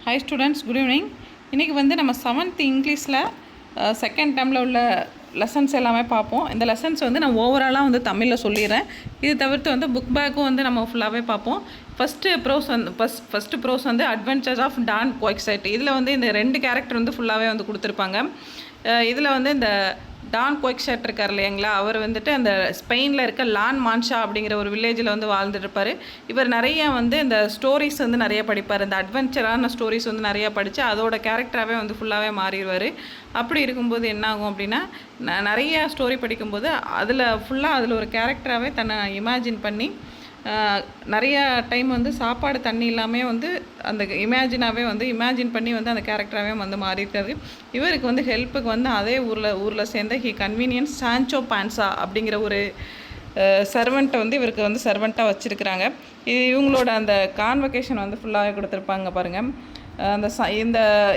Hi students, good evening. இன்றைக்கி வந்து நம்ம 7th இங்கிலீஷில் செகண்ட் டேர்மில் உள்ள லெசன்ஸ் எல்லாமே பார்ப்போம். இந்த லெசன்ஸ் வந்து நான் ஓவராலாக வந்து தமிழில் சொல்லிடுறேன். இது தவிர்த்து வந்து புக் பேக்கும் வந்து நம்ம ஃபுல்லாகவே பார்ப்போம். ஃபஸ்ட்டு ப்ரோஸ் வந்து அட்வென்ச்சர்ஸ் ஆஃப் டான் குவைக்சைட். இதில் வந்து இந்த 2 கேரக்டர் வந்து ஃபுல்லாகவே வந்து கொடுத்துருப்பாங்க. இதில் வந்து இந்த டான் குவைக்சைட் இருக்கார் இல்லைங்களா, அவர் வந்துட்டு அந்த ஸ்பெயினில் இருக்க லான் மான்ஷா அப்படிங்கிற ஒரு வில்லேஜில் வந்து வாழ்ந்துட்டுருப்பார். இவர் நிறைய வந்து இந்த ஸ்டோரிஸ் வந்து நிறைய படிப்பார். இந்த அட்வென்ச்சரான ஸ்டோரிஸ் வந்து நிறையா படித்து அதோட கேரக்டராகவே வந்து ஃபுல்லாகவே மாறிடுவார். அப்படி இருக்கும்போது என்ன ஆகும் அப்படின்னா, நிறைய ஸ்டோரி படிக்கும்போது அதில் ஒரு கேரக்டராகவே தன்னை இமேஜின் பண்ணி நிறையா டைம் வந்து சாப்பாடு தண்ணி இல்லாமல் வந்து அந்த இமேஜின் பண்ணி வந்து அந்த கேரக்டராகவே வந்து மாறியிருக்காரு. இவருக்கு வந்து ஹெல்ப்புக்கு வந்து அதே ஊரில் சேர்ந்த கன்வீனியன்ஸ் சான்சோ பான்சா அப்படிங்கிற ஒரு சர்வெண்ட்டை வந்து இவருக்கு வந்து சர்வெண்ட்டாக வச்சுருக்கிறாங்க. இவங்களோட அந்த கான்வகேஷன் வந்து ஃபுல்லாகவே கொடுத்துருப்பாங்க பாருங்கள்.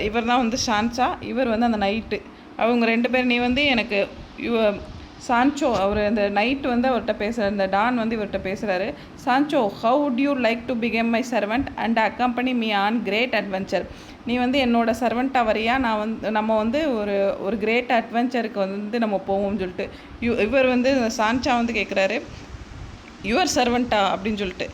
இவர் தான் வந்து சான்சா, இவர் வந்து அந்த நைட்டு. அவங்க 2 பேர், நீ வந்து எனக்கு சான்சோ, அவர் அந்த நைட்டு வந்து அவர்கிட்ட பேசுகிறார். இந்த டான் வந்து இவர்கிட்ட பேசுகிறாரு. Sancho, how would you like to become my servant and accompany me on great adventure. நீ வந்து என்னோடய சர்வெண்ட்டாக வரியா, நம்ம வந்து ஒரு கிரேட் அட்வென்ச்சருக்கு வந்து நம்ம போவோம்னு சொல்லிட்டு இவர் வந்து சான்சா வந்து கேட்குறாரு, யுவர் சர்வெண்ட்டா அப்படின்னு சொல்லிட்டு.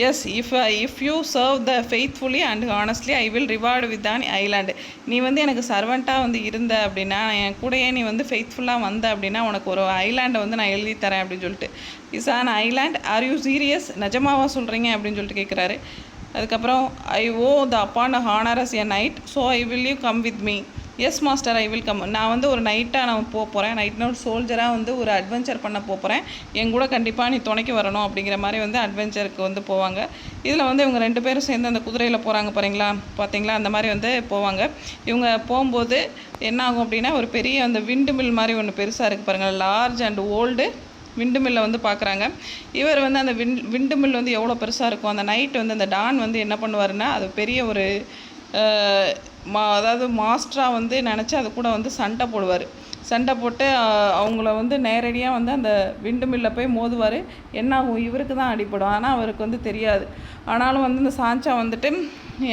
Yes, if you serve the faithfully and honestly I will reward with an island. நீ வந்து எனக்கு சர்வெண்ட்டாக வந்து இருந்த அப்படின்னா, என் கூடயே நீ வந்து ஃபெய்த்ஃபுல்லாக வந்த அப்படின்னா உனக்கு ஒரு ஐலாண்டை வந்து நான் எழுதி தரேன் அப்படின்னு சொல்லிட்டு. Is on island, are you serious, நிஜமாவா சொல்கிறீங்க அப்படின்னு சொல்லிட்டு கேட்குறாரு. அதுக்கப்புறம், I owe the upon honours a night, so I will you come with me. Yes master, I will come. நான் வந்து ஒரு நைட்டாக நான் போகிறேன். நைட்னா ஒரு சோல்ஜராக வந்து ஒரு அட்வென்ச்சர் பண்ண போகிறேன். என் கூட கண்டிப்பாக நீ துணைக்கு வரணும் அப்படிங்கிற மாதிரி வந்து அட்வென்ச்சருக்கு வந்து போவாங்க. இதில் வந்து இவங்க 2 பேரும் சேர்ந்து அந்த குதிரையில் போகிறாங்க பார்த்தீங்களா, அந்த மாதிரி வந்து போவாங்க. இவங்க போகும்போது என்ன ஆகும் அப்படின்னா, ஒரு பெரிய அந்த விண்டு மில் மாதிரி ஒன்று பெருசாக இருக்குது பாருங்கள், லார்ஜ் அண்ட் ஓல்டு விண்டு மில்லை வந்து பார்க்குறாங்க. இவர் வந்து அந்த விண்டு மில் வந்து எவ்வளோ பெருசாக இருக்கும். அந்த நைட் வந்து அந்த டான் வந்து என்ன பண்ணுவாருன்னா, அது பெரிய ஒரு அதாவது மாஸ்டராக வந்து நினச்சி அது கூட வந்து சண்டை போட்டு அவங்கள வந்து நேரடியாக வந்து அந்த விண்டு மில்லில் போய் மோதுவார். என்ன ஆகும், இவருக்கு தான் அடிப்படும். ஆனால் அவருக்கு வந்து தெரியாது. ஆனாலும் வந்து இந்த சான்சா வந்துட்டு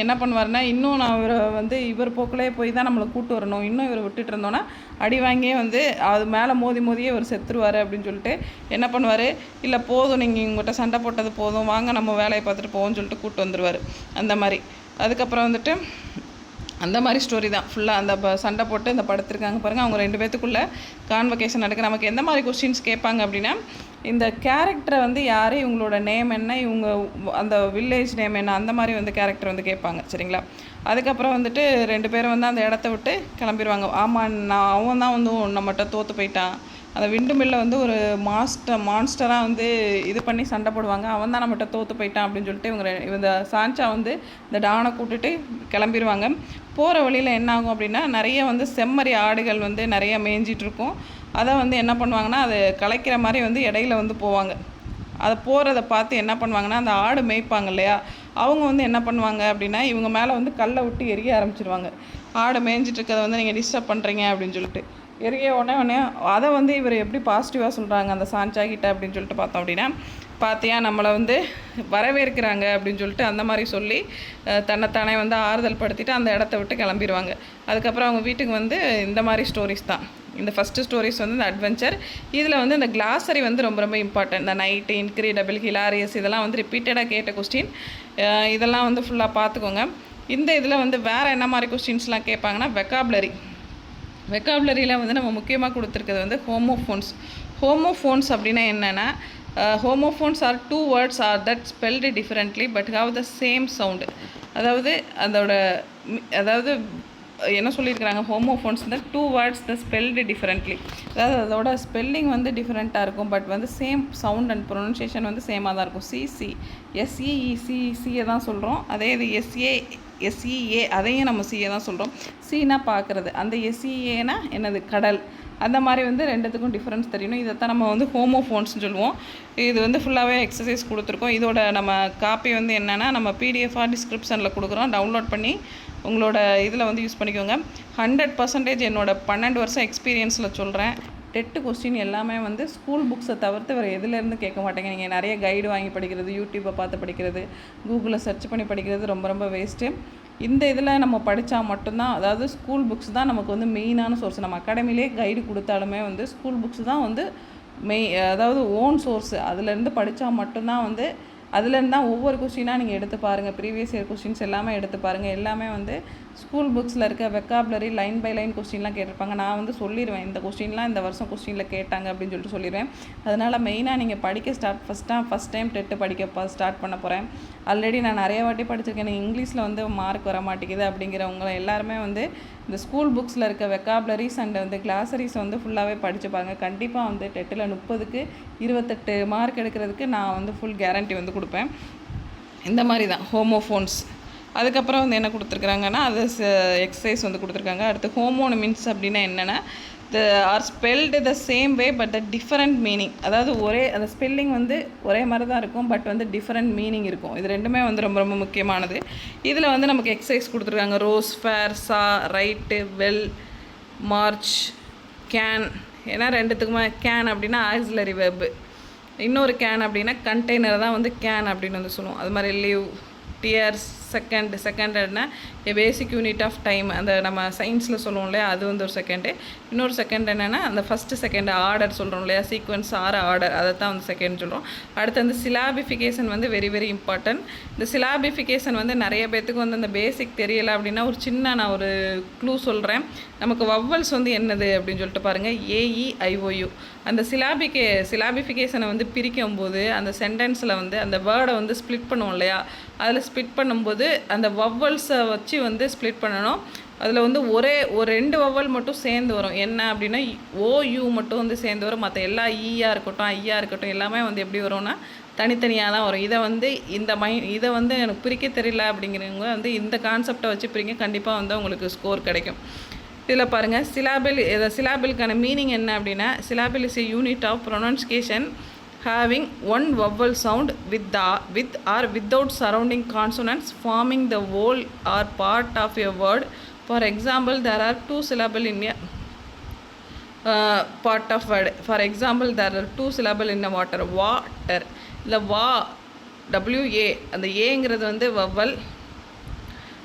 என்ன பண்ணுவார்னா, இன்னும் நான் இவர் போக்கிலே போய் தான் நம்மளை கூப்பிட்டு வரணும், இன்னும் இவரை விட்டுட்டு இருந்தோன்னா அடி வாங்கியே வந்து அது மேலே மோதியே இவர் செத்துருவார் அப்படின்னு சொல்லிட்டு என்ன பண்ணுவார், இல்லை போதும், நீங்கள் இவங்ககிட்ட சண்டை போட்டது போதும், வாங்க நம்ம வேலையை பார்த்துட்டு போவோம்னு சொல்லிட்டு கூப்பிட்டு வந்துடுவார். அந்த மாதிரி அதுக்கப்புறம் வந்துட்டு அந்த மாதிரி ஸ்டோரி தான் ஃபுல்லாக. அந்த சண்டை போட்டு இந்த படுத்திருக்காங்க பாருங்கள். அவங்க 2 பேத்துக்குள்ளே கான்வகேஷன் நடக்குது. நமக்கு எந்த மாதிரி கொஸ்டின்ஸ் கேட்பாங்க அப்படின்னா, இந்த கேரக்டரை வந்து யார், இவங்களோட நேம் என்ன, இவங்க அந்த வில்லேஜ் நேம் என்ன, அந்த மாதிரி வந்து கேரக்டர் வந்து கேட்பாங்க. சரிங்களா. அதுக்கப்புறம் வந்துட்டு 2 பேரும் வந்து அந்த இடத்த விட்டு கிளம்பிடுவாங்க. ஆமாம், அவன் தான் வந்து நம்மகிட்ட தோற்று போயிட்டான். அந்த விண்டு மில்லில் வந்து ஒரு மான்ஸ்டராக வந்து இது பண்ணி சண்டை போடுவாங்க. அவன் தான் நம்மகிட்ட தோற்று போயிட்டான் அப்படின்னு சொல்லிட்டு இவங்க சான்சா வந்து இந்த டானை கூப்பிட்டுட்டு கிளம்பிடுவாங்க. போகிற வழியில் என்ன ஆகும் அப்படின்னா, நிறைய வந்து செம்மறி ஆடுகள் வந்து நிறைய மேய்ஞ்சிட்ருக்கும். அதை வந்து என்ன பண்ணுவாங்கன்னா, அது கலைக்கிற மாதிரி வந்து இடையில வந்து போவாங்க. அதை போகிறத பார்த்து என்ன பண்ணுவாங்கன்னா, அந்த ஆடு மேய்ப்பாங்க இல்லையா, அவங்க வந்து என்ன பண்ணுவாங்க அப்படின்னா, இவங்க மேலே வந்து கல்லை விட்டு எரிய ஆரம்பிச்சிருவாங்க. ஆடு மேய்ஞ்சிட்ருக்கதை வந்து நீங்கள் டிஸ்டர்ப் பண்ணுறீங்க அப்படின்னு சொல்லிட்டு எரிய உடனே அதை வந்து இவர் எப்படி பாசிட்டிவாக சொல்கிறாங்க அந்த சான்சா கிட்ட அப்படின்னு சொல்லிட்டு பார்த்தோம் அப்படின்னா, பார்த்தியா நம்மளை வந்து வரவேற்கிறாங்க அப்படின்னு சொல்லிட்டு அந்த மாதிரி சொல்லி தன்னைத்தானே வந்து ஆறுதல் படுத்திட்டு அந்த இடத்த விட்டு கிளம்பிடுவாங்க. அதுக்கப்புறம் அவங்க வீட்டுக்கு வந்து இந்த மாதிரி ஸ்டோரிஸ் தான். இந்த ஃபஸ்ட்டு ஸ்டோரிஸ் வந்து இந்த அட்வென்ச்சர். இதில் வந்து இந்த கிளாஸரி வந்து ரொம்ப ரொம்ப இம்பார்ட்டன்ட். இந்த நைட்டு, இன்க்ரெடிபிள், ஹிலாரியஸ், இதெல்லாம் வந்து ரிப்பீட்டடாக கேட்ட கொஸ்டின். இதெல்லாம் வந்து ஃபுல்லாக பார்த்துக்கோங்க. இந்த இதில் வந்து வேறு என்ன மாதிரி கொஸ்டின்ஸ்லாம் கேட்பாங்கன்னா, வெக்காபுலரியில் வந்து நம்ம முக்கியமாக கொடுத்துருக்கிறது வந்து ஹோமோஃபோன்ஸ் அப்படின்னா என்னென்னா, homophones are 2 words are that spelled differently but have the same sound. அதாவது என்ன சொல்லியிருக்கிறாங்க, ஹோமோஃபோன்ஸ் இந்த 2 words த ஸ்பெல்டு டிஃப்ரெண்ட்லி. அதாவது அதோட ஸ்பெல்லிங் வந்து டிஃப்ரெண்ட்டாக இருக்கும், பட் வந்து சேம் சவுண்ட் அண்ட் ப்ரொனன்சியேஷன் வந்து சேமாக தான் இருக்கும். சியை தான் சொல்கிறோம். அதே இது எஸ்இஏ அதையும் நம்ம சியை தான் சொல்கிறோம். சீனா பார்க்குறது, அந்த எஸ்இஏனா என்னது, கடல். அந்த மாதிரி வந்து 2த்துக்கும் டிஃப்ரென்ஸ் தெரியணும். இதைத்தான் நம்ம வந்து ஹோமோஃபோன்ஸ்னு சொல்லுவோம். இது வந்து ஃபுல்லாகவே எக்ஸசைஸ் கொடுத்துருக்கோம். இதோட நம்ம காப்பி வந்து என்னென்னா, நம்ம பிடிஎஃபாக டிஸ்கிரிப்ஷனில் கொடுக்குறோம். டவுன்லோட் பண்ணி உங்களோட இதில் வந்து யூஸ் பண்ணிக்கோங்க. 100% என்னோட 12 வருஷம் எக்ஸ்பீரியன்ஸில் சொல்கிறேன். டெட்டு கொஸ்டின் எல்லாமே வந்து ஸ்கூல் புக்ஸை தவிர்த்து வேறு எதுலேருந்து கேட்க மாட்டேங்க. நீங்கள் நிறைய கைடு வாங்கி படிக்கிறது, யூடியூப்பை பார்த்து படிக்கிறது, கூகுளில் சர்ச் பண்ணி படிக்கிறது ரொம்ப ரொம்ப வேஸ்ட்டு. இந்த இதில் நம்ம படித்தா மட்டும்தான், அதாவது ஸ்கூல் புக்ஸ் தான் நமக்கு வந்து மெயினான சோர்ஸ். நம்ம அகாடமிலே கைடு கொடுத்தாலுமே வந்து ஸ்கூல் புக்ஸ் தான் வந்து அதாவது ஓன் சோர்ஸு. அதுலேருந்து படித்தா மட்டும்தான் வந்து அதுலேருந்து தான் ஒவ்வொரு கொஸ்டினாக நீங்கள் எடுத்து பாருங்கள். ப்ரீவியஸ் இயர் கொஸ்டின்ஸ் எல்லாமே எடுத்து பாருங்கள். எல்லாமே வந்து ஸ்கூல் புக்ஸில் இருக்க வெக்காபுலரி லைன் பை லைன் கொஸ்டின்லாம் கேட்டிருப்பாங்க. நான் வந்து சொல்லிடுவேன், இந்த கொஸ்டின்லாம் இந்த வருஷம் கொஸ்டினில் கேட்டாங்க அப்படின்னு சொல்லிட்டு சொல்லிடுவேன். அதனால் மெயினாக நீங்கள் படிக்க ஃபஸ்ட் டைம் டெட்டு படிக்க ஸ்டார்ட் பண்ண போகிறேன். ஆல்ரெடி நான் நிறைய வாட்டி படிச்சிருக்கேன். எனக்கு இங்கிலீஷில் வந்து மார்க் வர மாட்டேங்குது அப்படிங்கிறவங்க எல்லாருமே வந்து இந்த ஸ்கூல் புக்ஸில் இருக்க வெக்காபுலரிஸ் அண்ட் வந்து கிளாஸரிஸ் வந்து ஃபுல்லாகவே படித்து பாருங்கள். கண்டிப்பாக வந்து டெட்டில் 30க்கு 28 மார்க் எடுக்கிறதுக்கு நான் வந்து ஃபுல் கேரண்டி வந்து கொடுப்பேன். இந்த மாதிரி தான் ஹோமோஃபோன்ஸ். அதுக்கப்புறம் வந்து என்ன கொடுத்துருக்குறாங்கன்னா, அது எக்ஸசைஸ் வந்து கொடுத்துருக்காங்க. அடுத்து ஹோமோனிமின்ஸ் அப்படின்னா என்னென்னா, are spelled the same way but the different meaning. அதாவது அந்த ஸ்பெல்லிங் வந்து ஒரே மாதிரி தான் இருக்கும், பட் வந்து டிஃபரெண்ட் மீனிங் இருக்கும். இது ரெண்டுமே வந்து ரொம்ப ரொம்ப முக்கியமானது. இதில் வந்து நமக்கு எக்ஸசைஸ் கொடுத்துருக்காங்க. Rose, fair, saw, right, well, march, can. ஏன்னா ரெண்டுத்துக்குமே கேன் அப்படின்னா ஆக்சிலரி வெர்பு, இன்னொரு கேன் அப்படின்னா கண்டெய்னர் தான் வந்து கேன் அப்படின்னு வந்து சொல்லுவோம். அது மாதிரி லிவ், டியர்ஸ், செகண்ட்னா a basic unit of time, அந்த நம்ம சயின்ஸில் சொல்லுவோம் இல்லையா, அது வந்து ஒரு செகண்டு. இன்னொரு செகண்ட் என்னென்னா அந்த ஃபஸ்ட்டு செகண்ட் ஆர்டர் சொல்கிறோம் இல்லையா, சீக்வன்ஸ் ஆர் ஆர்டர், அதை தான் வந்து செகண்ட் சொல்கிறோம். அடுத்து வந்து சிலாபிஃபிகேஷன் வந்து வெரி வெரி இம்பார்ட்டன்ட். இந்த சிலாபிஃபிகேஷன் வந்து நிறைய பேர்த்துக்கு வந்து அந்த பேசிக் தெரியலை அப்படின்னா ஒரு சின்ன நான் ஒரு க்ளூ சொல்கிறேன். நமக்கு வவ்வல்ஸ் வந்து என்னது அப்படின்னு சொல்லிட்டு பாருங்கள், AEIOU. அந்த சிலாபிஃபிகேஷனை வந்து பிரிக்கும் போது அந்த சென்டென்ஸில் வந்து அந்த வேர்டை வந்து ஸ்ப்ளிட் பண்ணுவோம் இல்லையா, அதில் ஸ்ப்ளிட் பண்ணும்போது அந்த வவ்வல்ஸை வச்சு வந்து ஸ்ப்ளிட் பண்ணணும். அதில் வந்து ஒரு 2 வவ்வல் மட்டும் சேர்ந்து வரும். என்ன அப்படின்னா OU மட்டும் வந்து சேர்ந்து வரும். மற்ற எல்லா ஈயாக இருக்கட்டும், ஐயாக இருக்கட்டும், எல்லாமே வந்து எப்படி வரும்னா தனித்தனியாக தான் வரும். இதை வந்து இதை வந்து எனக்கு பிரிக்க தெரியல அப்படிங்கிறவங்க வந்து இந்த கான்செப்டை வச்சு பிரிங்க, கண்டிப்பாக வந்து உங்களுக்கு ஸ்கோர் கிடைக்கும். இதில் பாருங்கள், சிலாபிலுக்கான மீனிங் என்ன அப்படின்னா, syllable is a unit of pronunciation having one vowel sound with or without surrounding consonants forming the whole or part of a word. For example, there are 2 syllables in a part of word. For example, there are 2 syllables in a water. Water. இந்த WA, அந்த ஏங்கிறது வந்து vowel.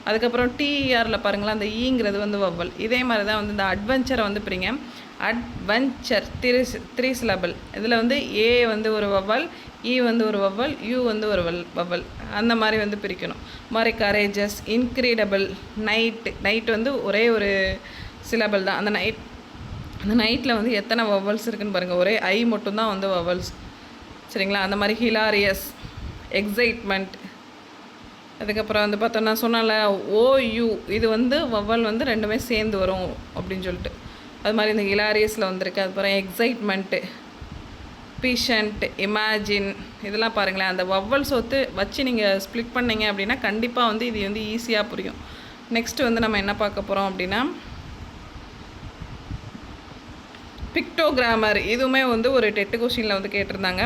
அதுக்கப்புறம் TERல பாருங்களா, அந்த ஈங்கிறது வந்து vowel. இதே மாதிரி தான் வந்து இந்த அட்வென்ச்சரை வந்து பிரிங்க. Adventure 3 syllable. இதில் வந்து ஏ வந்து ஒரு வவ்வல், இ வந்து ஒரு வவ்வல், யூ வந்து ஒரு வவ்வல். அந்த மாதிரி வந்து பிரிக்கணும். மாதிரி கரேஜஸ், இன்க்ரீடபிள், நைட் வந்து ஒரே ஒரு சிலபிள் தான். அந்த நைட்டில் வந்து எத்தனை வவ்வல்ஸ் இருக்குதுன்னு பாருங்கள், ஒரே ஐ மட்டும்தான் வந்து வவ்வல்ஸ். சரிங்களா? அந்த மாதிரி ஹிலாரியஸ், எக்ஸைட்மெண்ட். அதுக்கப்புறம் வந்து பார்த்தோன்னா சொன்னால OU, இது வந்து வவ்வல் வந்து ரெண்டுமே சேர்ந்து வரும் அப்படின்னு சொல்லிட்டு. அது மாதிரி இந்த ஹிலாரியஸில் வந்திருக்கு. அதுக்கப்புறம் எக்ஸைட்மெண்ட்டு, பீஷண்ட், இமேஜின், இதெல்லாம் பாருங்களேன். அந்த வவ்வல்ஸ் வச்சு நீங்கள் ஸ்ப்ளிட் பண்ணிங்க அப்படின்னா கண்டிப்பாக வந்து இது வந்து ஈஸியாக புரியும். நெக்ஸ்ட்டு வந்து நம்ம என்ன பார்க்க போகிறோம் அப்படின்னா, பிக்டோகிராமர். இதுவுமே வந்து ஒரு டெட்டு கொஸ்டினில் வந்து கேட்டிருந்தாங்க.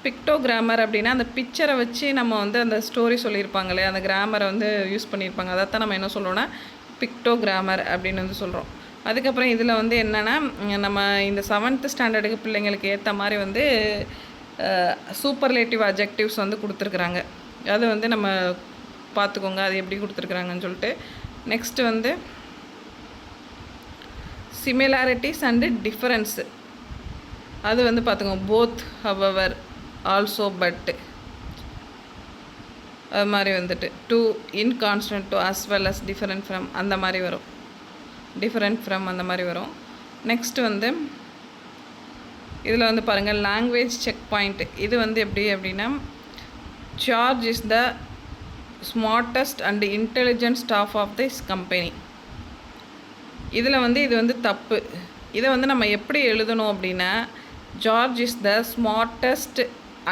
பிக்டோகிராமர் அப்படின்னா அந்த பிக்சரை வச்சு நம்ம வந்து அந்த ஸ்டோரி சொல்லியிருப்பாங்களே, அந்த கிராமரை வந்து யூஸ் பண்ணியிருப்பாங்க. அதைத்தான் நம்ம என்ன சொல்கிறோன்னா பிக்டோகிராமர் அப்படின்னு வந்து சொல்கிறோம். அதுக்கப்புறம் இதில் வந்து என்னென்னா, நம்ம இந்த 7th ஸ்டாண்டர்டுக்கு பிள்ளைங்களுக்கு ஏற்ற மாதிரி வந்து சூப்பர்லேட்டிவ் அட்ஜெக்டிவ்ஸ் வந்து கொடுத்துருக்குறாங்க. அது வந்து நம்ம பார்த்துக்கோங்க, அது எப்படி கொடுத்துருக்குறாங்கன்னு சொல்லிட்டு. நெக்ஸ்ட்டு வந்து சிமிலாரிட்டிஸ் அண்டு டிஃபரன்ஸு, அது வந்து பார்த்துக்கோங்க. போத், ஹவவர், ஆல்சோ, பட், அது மாதிரி வந்துட்டு to, inconstant to, as well as, different from, அந்த மாதிரி வரும். டிஃபரெண்ட் ஃப்ரம் அந்த மாதிரி வரும். நெக்ஸ்ட்டு வந்து இதில் வந்து பாருங்கள், லாங்குவேஜ் செக் பாயிண்ட். இது வந்து எப்படி அப்படின்னா, George is the smartest and intelligent staff of this company. இதில் வந்து இது வந்து தப்பு. இதை வந்து நம்ம எப்படி எழுதணும் அப்படின்னா, George is the smartest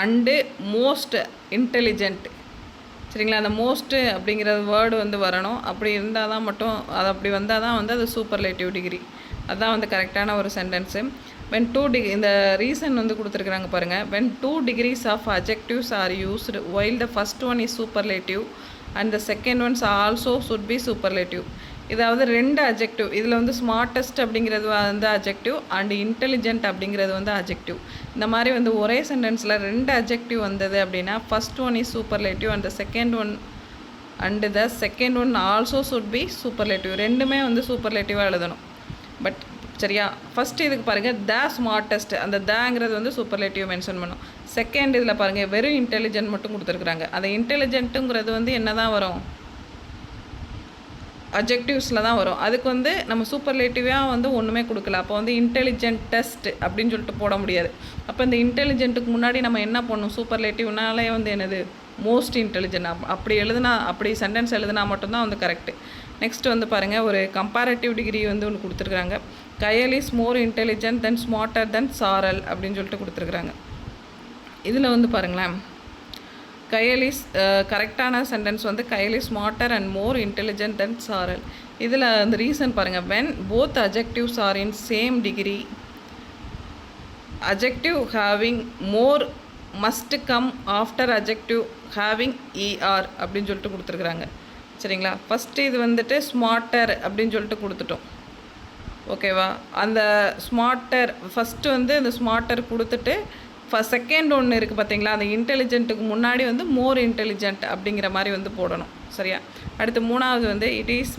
and most intelligent. சரிங்களா? அந்த மோஸ்ட்டு அப்படிங்கிற வேர்டு வந்து வரணும். அப்படி இருந்தால் தான் மட்டும், அது அப்படி வந்தால் தான் வந்து அது சூப்பர்லேட்டிவ் டிகிரி. அதுதான் வந்து கரெக்டான ஒரு சென்டென்ஸு. when 2 இந்த ரீசன் வந்து கொடுத்துருக்குறாங்க பாருங்கள். when 2 degrees of adjectives are used while the first one is superlative and the second ones also should be superlative. இதாவது 2 அட்ஜெக்டிவ், இதில் வந்து ஸ்மார்ட்டஸ்ட் அப்படிங்கிறது வந்து அட்ஜெக்டிவ் அண்ட் இன்டெலிஜென்ட் அப்படிங்கிறது வந்து அட்ஜெக்டிவ். இந்த மாதிரி வந்து ஒரே சென்டென்ஸில் 2 அட்ஜெக்டிவ் வந்தது அப்படின்னா first one is superlative and the second one and the second one also should be superlative. ரெண்டுமே வந்து சூப்பர்லேட்டிவாக எழுதணும். பட் சரியா, ஃபஸ்ட்டு இதுக்கு பாருங்கள் த ஸ்மார்ட்டஸ்ட், அந்த தங்கிறது வந்து சூப்பர்லேட்டிவ் மென்ஷன் பண்ணும். செகண்ட் இதில் பாருங்கள் வெறும் இன்டெலிஜென்ட் மட்டும் கொடுத்துருக்குறாங்க. அந்த இன்டெலிஜென்ட்டுங்கிறது வந்து என்ன தான் வரும், அப்ஜெக்டிவ்ஸில் தான் வரும். அதுக்கு வந்து நம்ம சூப்பர்லேட்டிவாக வந்து ஒன்றுமே கொடுக்கல. அப்போ வந்து இன்டெலிஜென்டஸ்ட் அப்படின்னு சொல்லிட்டு போட முடியாது. அப்போ இந்த இன்டெலிஜென்ட்டுக்கு முன்னாடி நம்ம என்ன பண்ணணும், சூப்பர்லேட்டிவ்னாலே வந்து என்னது மோஸ்ட் இன்டெலிஜென்ட். அப்படி எழுதுனா, அப்படி சென்டென்ஸ் எழுதுனா மட்டும்தான் வந்து கரெக்டு. நெக்ஸ்ட் வந்து பாருங்கள் ஒரு கம்பேரட்டிவ் டிகிரி வந்து ஒன்று கொடுத்துருக்குறாங்க. Kayal is more intelligent than smarter than Saral அப்படின்னு சொல்லிட்டு கொடுத்துருக்குறாங்க. இதில் வந்து பாருங்களேன், கயல் இஸ் கரெக்டான சென்டென்ஸ் வந்து Kayal is smarter and more intelligent than Saral. இதில் அந்த ரீசன் பாருங்கள், when both adjectives are in same degree adjective having more must come after adjective having er அப்படின்னு சொல்லிட்டு கொடுத்துருக்குறாங்க. சரிங்களா, ஃபஸ்ட்டு இது வந்துட்டு ஸ்மார்ட்டர் அப்படின்னு சொல்லிட்டு கொடுத்துட்டோம். ஓகேவா, அந்த ஸ்மார்ட்டர் ஃபஸ்ட்டு வந்து இந்த ஸ்மார்ட்டர் கொடுத்துட்டு செகண்ட் ஒன்று இருக்குது பார்த்தீங்களா, அந்த இன்டெலிஜென்ட்டுக்கு முன்னாடி வந்து மோர் இன்டெலிஜென்ட் அப்படிங்கிற மாதிரி வந்து போடணும். சரியா, அடுத்து மூணாவது வந்து it is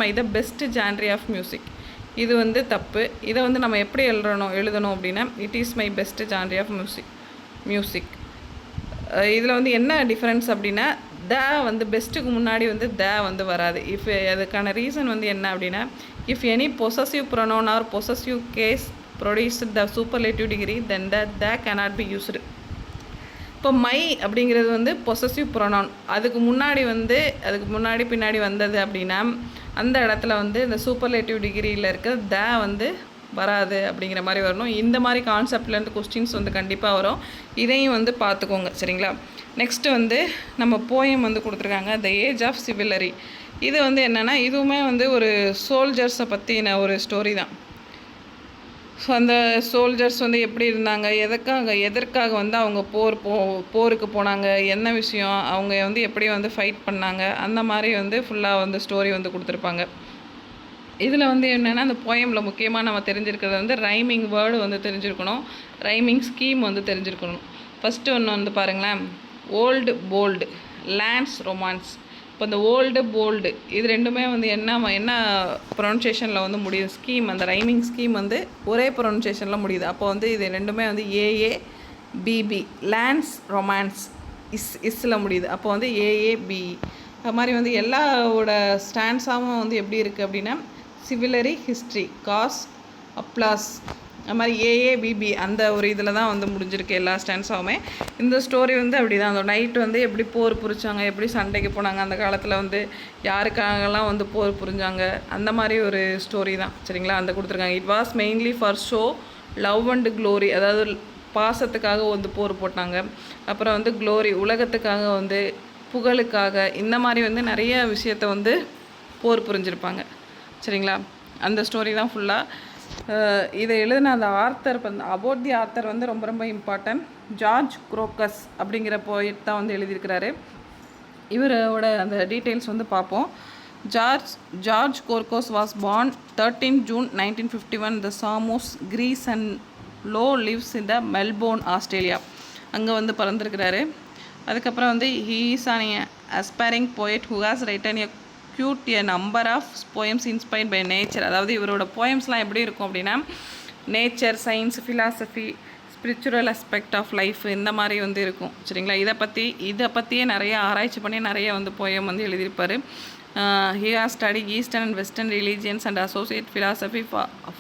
my the best genre of music. இது வந்து தப்பு. இதை வந்து நம்ம எப்படி எழுதணும் அப்படின்னா it is my best genre of music. இதில் வந்து என்ன டிஃப்ரென்ஸ் அப்படின்னா த வந்து பெஸ்ட்டுக்கு முன்னாடி வந்து த வந்து வராது. அதுக்கான ரீசன் வந்து என்ன அப்படின்னா if any possessive pronoun or possessive case produced the superlative degree then the cannot be used. இப்போ மை அப்படிங்கிறது வந்து பொசசிவ் ப்ரொனவுன், அதுக்கு முன்னாடி பின்னாடி வந்தது அப்படின்னா அந்த இடத்துல வந்து இந்த சூப்பர்லேட்டிவ் டிகிரியில் இருக்க த வந்து வராது அப்படிங்கிற மாதிரி வரணும். இந்த மாதிரி கான்செப்ட்லேருந்து கொஸ்டின்ஸ் வந்து கண்டிப்பாக வரும். இதையும் வந்து பார்த்துக்கோங்க. சரிங்களா, நெக்ஸ்ட்டு வந்து நம்ம போயம் வந்து கொடுத்துருக்காங்க த ஏஜ் ஆஃப் சிவிலரி. இது வந்து என்னென்னா இதுவுமே வந்து ஒரு சோல்ஜர்ஸை பற்றின ஒரு ஸ்டோரி தான். ஸோ அந்த சோல்ஜர்ஸ் வந்து எப்படி இருந்தாங்க, எதற்காக வந்து அவங்க போருக்கு போனாங்க, என்ன விஷயம், அவங்க வந்து எப்படி வந்து ஃபைட் பண்ணாங்க, அந்த மாதிரி வந்து ஃபுல்லாக வந்து ஸ்டோரி வந்து கொடுத்துருப்பாங்க. இதில் வந்து என்னென்னா அந்த போயமில் முக்கியமாக நம்ம தெரிஞ்சிருக்கிறது வந்து ரைமிங் வேர்டு வந்து தெரிஞ்சிருக்கணும், ரைமிங் ஸ்கீம் வந்து தெரிஞ்சிருக்கணும். ஃபஸ்ட்டு ஒன்று வந்து பாருங்களேன், ஓல்டு போல்டு, லேண்ட்ஸ் ரொமான்ஸ். இப்போ இந்த ஓல்டு போல்டு இது ரெண்டுமே வந்து என்ன ப்ரொனன்சியேஷனில் வந்து முடியுது, ஸ்கீம் அந்த ரைமிங் ஸ்கீம் வந்து ஒரே ப்ரொனன்சியேஷனில் முடியுது. அப்போ வந்து இது ரெண்டுமே வந்து ஏஏ பிபி. லேண்ட்ஸ் ரொமான்ஸ் இஸ்ஸில் முடியுது. அப்போ வந்து ஏஏ பிஇ. அது மாதிரி வந்து எல்லாவோட ஸ்டாண்ட்ஸாகவும் வந்து எப்படி இருக்குது அப்படின்னா சிவிலரி, ஹிஸ்ட்ரி, காஸ், அப்ளாஸ், அது மாதிரி ஏஏபிபி அந்த ஒரு இதில் தான் வந்து முடிஞ்சிருக்கு எல்லா ஸ்டாண்ட்ஸாகவுமே. இந்த ஸ்டோரி வந்து அப்படி தான், அந்த நைட்டு வந்து எப்படி போர் புரிச்சாங்க, எப்படி சண்டைக்கு போனாங்க, அந்த காலத்தில் வந்து யாருக்காகலாம் வந்து போர் புரிஞ்சாங்க, அந்த மாதிரி ஒரு ஸ்டோரி தான். சரிங்களா, அந்த கொடுத்துருக்காங்க. It was mainly for show love and glory, அதாவது பாசத்துக்காக வந்து போர் போட்டாங்க. அப்புறம் வந்து க்ளோரி உலகத்துக்காக வந்து புகழுக்காக, இந்த மாதிரி வந்து நிறைய விஷயத்த வந்து போர் புரிஞ்சிருப்பாங்க. சரிங்களா, அந்த ஸ்டோரி தான் ஃபுல்லாக. இதை எழுதின அந்த ஆர்த்தர் அபவுட் தி ஆர்த்தர் வந்து ரொம்ப ரொம்ப இம்பார்ட்டன்ட். ஜார்ஜ் குரோக்கஸ் அப்படிங்கிற போயிட் தான் வந்து எழுதியிருக்கிறாரு. இவரோட அந்த டீட்டெயில்ஸ் வந்து பார்ப்போம். George Korkos was born 13 June 1951 the Samos, Greece and now lives in the Melbourne, Australia. அங்கே வந்து பிறந்திருக்கிறாரு. அதுக்கப்புறம் வந்து he is an aspiring poet who has written a number of poems inspired by nature. அதாவது இவரோட போயம்ஸ்லாம் எப்படி இருக்கும் அப்படின்னா nature, science, philosophy, spiritual aspect of life, இந்த மாதிரி வந்து இருக்கும். சரிங்களா, இதை பற்றியே நிறைய ஆராய்ச்சி பண்ணி நிறைய வந்து போயம் வந்து எழுதியிருப்பார். He has study eastern and western religions and associate philosophy